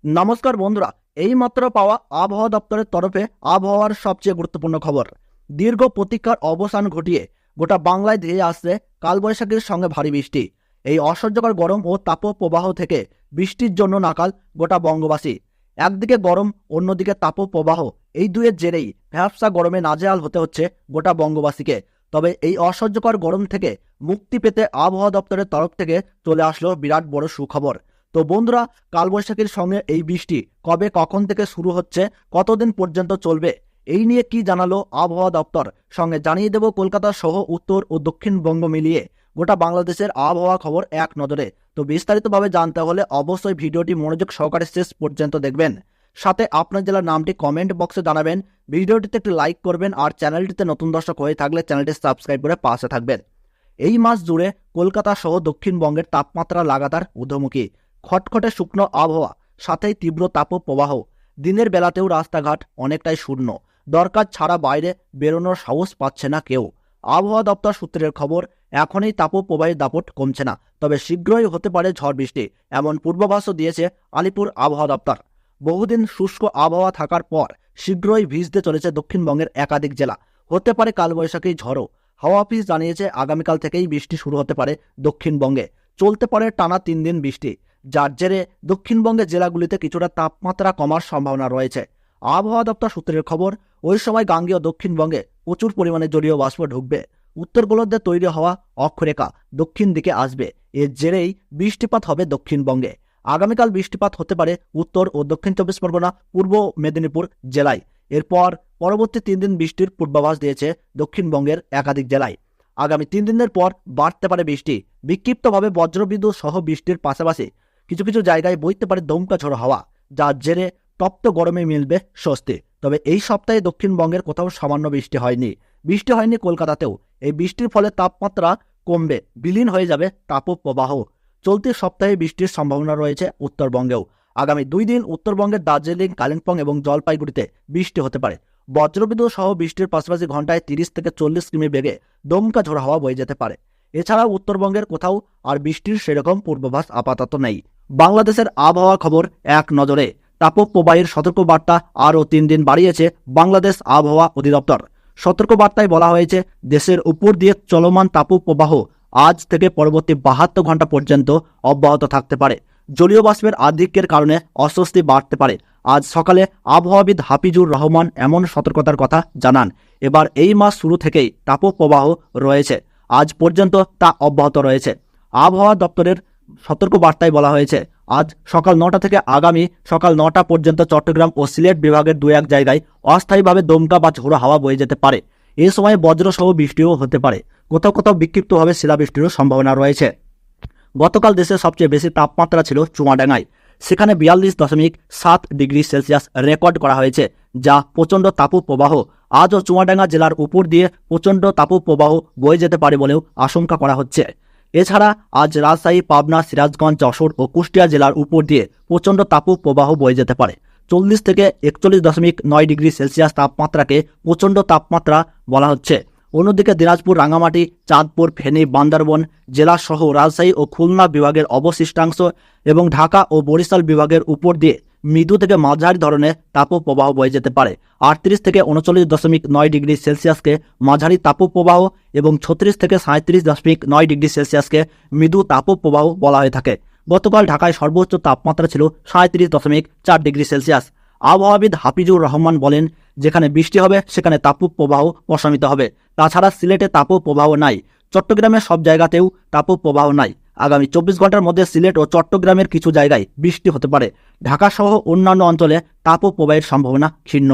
নমস্কার বন্ধুরা, এইমাত্র পাওয়া আবহাওয়া দপ্তরের তরফে আবহাওয়ার সবচেয়ে গুরুত্বপূর্ণ খবর। দীর্ঘ প্রতীক্ষার অবসান ঘটিয়ে গোটা বাংলায় ধেয়ে আসছে কালবৈশাখীর সঙ্গে ভারী বৃষ্টি। এই অসহ্যকর গরম ও তাপপ্রবাহ থেকে বৃষ্টির জন্য নাকাল গোটা বঙ্গবাসী। একদিকে গরম, অন্যদিকে তাপপ্রবাহ, এই দুয়ের জেরেই ভ্যাপসা গরমে নাজেহাল হতে হচ্ছে গোটা বঙ্গবাসীকে। তবে এই অসহ্যকর গরম থেকে মুক্তি পেতে আবহাওয়া দপ্তরের তরফ থেকে চলে আসলো বিরাট বড় সুখবর। তো বন্ধুরা, কালবৈশাখীর সঙ্গে এই বৃষ্টি কবে কখন থেকে শুরু হচ্ছে, কতদিন পর্যন্ত চলবে, এই নিয়ে কি জানালো আবহাওয়া দপ্তর, সঙ্গে জানিয়ে দেব কলকাতা সহ উত্তর ও দক্ষিণবঙ্গ মিলিয়ে গোটা বাংলাদেশের আবহাওয়া খবর এক নজরে। তো বিস্তারিতভাবে জানতে হলে অবশ্যই ভিডিওটি মনোযোগ সহকারে শেষ পর্যন্ত দেখবেন। সাথে আপনার জেলার নামটি কমেন্ট বক্সে জানাবেন, ভিডিওটিতে একটি লাইক করবেন, আর চ্যানেলটিতে নতুন দর্শক হয়ে থাকলে চ্যানেলটি সাবস্ক্রাইব করে পাশে থাকবেন। এই মাস জুড়ে কলকাতা সহ দক্ষিণবঙ্গের তাপমাত্রা লাগাতার ঊর্ধ্বমুখী। খটখটে শুকনো আবহাওয়া, সাথেই তীব্র তাপপ্রবাহ। দিনের বেলাতেও রাস্তাঘাট অনেকটাই শূন্য, দরকার ছাড়া বাইরে বেরোনোর সাহস পাচ্ছে না কেউ। আবহাওয়া দপ্তর সূত্রের খবর, এখনই তাপপ্রবাহের দাপট কমছে না, তবে শীঘ্রই হতে পারে ঝড় বৃষ্টি, এমন পূর্বাভাসও দিয়েছে আলিপুর আবহাওয়া দপ্তর। বহুদিন শুষ্ক আবহাওয়া থাকার পর শীঘ্রই ভিজতে চলেছে দক্ষিণবঙ্গের একাধিক জেলা। হতে পারে কালবৈশাখী ঝড়ও। হাওয়া অফিস জানিয়েছে আগামীকাল থেকেই বৃষ্টি শুরু হতে পারে দক্ষিণবঙ্গে। চলতে পারে টানা 3 দিন বৃষ্টি, যার জেরে দক্ষিণবঙ্গের জেলাগুলিতে কিছুটা তাপমাত্রা কমার সম্ভাবনা রয়েছে। আবহাওয়া দপ্তর সূত্রের খবর, ওই সময় গাঙ্গেয় দক্ষিণবঙ্গে প্রচুর পরিমাণে জলীয় বাষ্প ঢুকবে। উত্তর গোলার্ধে তৈরি হওয়া অক্ষরেখা দক্ষিণ দিকে আসবে, এর জেরেই বৃষ্টিপাত হবে দক্ষিণবঙ্গে। আগামীকাল বৃষ্টিপাত হতে পারে উত্তর ও দক্ষিণ 24 পরগনা, পূর্ব মেদিনীপুর জেলায়। এরপর পরবর্তী 3 দিন বৃষ্টির পূর্বাভাস দিয়েছে দক্ষিণবঙ্গের একাধিক জেলায়। আগামী 3 দিনের পর বাড়তে পারে বৃষ্টি, বিক্ষিপ্তভাবে বজ্রবিদ্যুৎ সহ বৃষ্টির পাশাপাশি কিছু কিছু জায়গায় বইতে পারে দমকা ঝোড়ো হাওয়া, যার জেরে তপ্ত গরমে মিলবে স্বস্তি। তবে এই সপ্তাহে দক্ষিণবঙ্গের কোথাও সামান্য বৃষ্টি হয়নি কলকাতাতেও। এই বৃষ্টির ফলে তাপমাত্রা কমবে, বিলীন হয়ে যাবে তাপপ্রবাহ। চলতি সপ্তাহে বৃষ্টির সম্ভাবনা রয়েছে উত্তরবঙ্গেও। আগামী 2 দিন উত্তরবঙ্গের দার্জিলিং, কালিম্পং এবং জলপাইগুড়িতে বৃষ্টি হতে পারে। বজ্রবিদ্যুৎ সহ বৃষ্টির পাশাপাশি ঘন্টায় 30 থেকে 40 কিমি বেগে দমকা ঝোড়ো হাওয়া বয়ে যেতে পারে। এছাড়াও উত্তরবঙ্গের কোথাও আর বৃষ্টির সেরকম পূর্বাভাস আপাতত নেই। বাংলাদেশের আবহাওয়া খবর এক নজরে। তাপপ্রবাহের সতর্কবার্তা আরও 3 দিন বাড়িয়েছে বাংলাদেশ আবহাওয়া অধিদপ্তর। সতর্কবার্তায় বলা হয়েছে, দেশের উপর দিয়ে চলমান তাপপ্রবাহ আজ থেকে পরবর্তী 72 ঘন্টা পর্যন্ত অব্যাহত থাকতে পারে। জলীয় বাষ্পের আধিক্যের কারণে অস্বস্তি বাড়তে পারে। আজ সকালে আবহাওয়াবিদ হাফিজুর রহমান এমন সতর্কতার কথা জানান। এবার এই মাস শুরু থেকেই তাপপ্রবাহ রয়েছে, আজ পর্যন্ত তা অব্যাহত রয়েছে। আবহাওয়া দপ্তরের সতর্কবার্তায় বলা হয়েছে, আজ সকাল 9টা থেকে আগামী সকাল 9টা পর্যন্ত চট্টগ্রাম ও সিলেট বিভাগের 2-1 জায়গায় অস্থায়ীভাবে দমকা বা ঝোড়ো হাওয়া বয়ে যেতে পারে। এই সময় বজ্রসহ বৃষ্টিও হতে পারে। কোথাও কোথাও বিক্ষিপ্তভাবে শিলাবৃষ্টিরও সম্ভাবনা রয়েছে। গতকাল দেশের সবচেয়ে বেশি তাপমাত্রা ছিল চুয়াডাঙ্গায়। সেখানে 42.7 ডিগ্রি সেলসিয়াস রেকর্ড করা হয়েছে, যা প্রচণ্ড তাপপ্রবাহ। আজও চুয়াডাঙ্গা জেলার উপর দিয়ে প্রচণ্ড তাপপ্রবাহ বয়ে যেতে পারে বলেও আশঙ্কা করা হচ্ছে। এছাড়া আজ রাজশাহী, পাবনা, সিরাজগঞ্জ, যশোর ও কুষ্টিয়া জেলার উপর দিয়ে প্রচণ্ড তাপপ্রবাহ বয়ে যেতে পারে। 40 থেকে 41.9 ডিগ্রি সেলসিয়াস তাপমাত্রাকে প্রচণ্ড তাপমাত্রা বলা হচ্ছে। অন্যদিকে দিনাজপুর, রাঙামাটি, চাঁদপুর, ফেনী, বান্দরবন জেলা সহ রাজশাহী ও খুলনা বিভাগের অবশিষ্টাংশ এবং ঢাকা ও বরিশাল বিভাগের উপর দিয়ে মৃদু থেকে মাঝারি ধরনের তাপপ্রবাহ বয়ে যেতে পারে। 38 থেকে 39.9 ডিগ্রি সেলসিয়াসকে মাঝারি তাপপ্রবাহ এবং 36 থেকে 37.9 ডিগ্রি সেলসিয়াসকে মৃদু তাপপ্রবাহ বলা হয়ে থাকে। গতকাল ঢাকায় সর্বোচ্চ তাপমাত্রা ছিল 37.4 ডিগ্রি সেলসিয়াস। আবহাওয়াবিদ হাফিজুর রহমান বলেন, যেখানে বৃষ্টি হবে সেখানে তাপপ্রবাহ প্রশমিত হবে। তাছাড়া সিলেটে তাপপ্রবাহ নাই, চট্টগ্রামের সব জায়গাতেও তাপপ্রবাহ নাই। আগামী 24 ঘন্টার মধ্যে সিলেট ও চট্টগ্রামের কিছু জায়গায় বৃষ্টি হতে পারে। ঢাকা সহ অন্যান্য অঞ্চলে তাপপ্রবাহের সম্ভাবনা ক্ষীণ।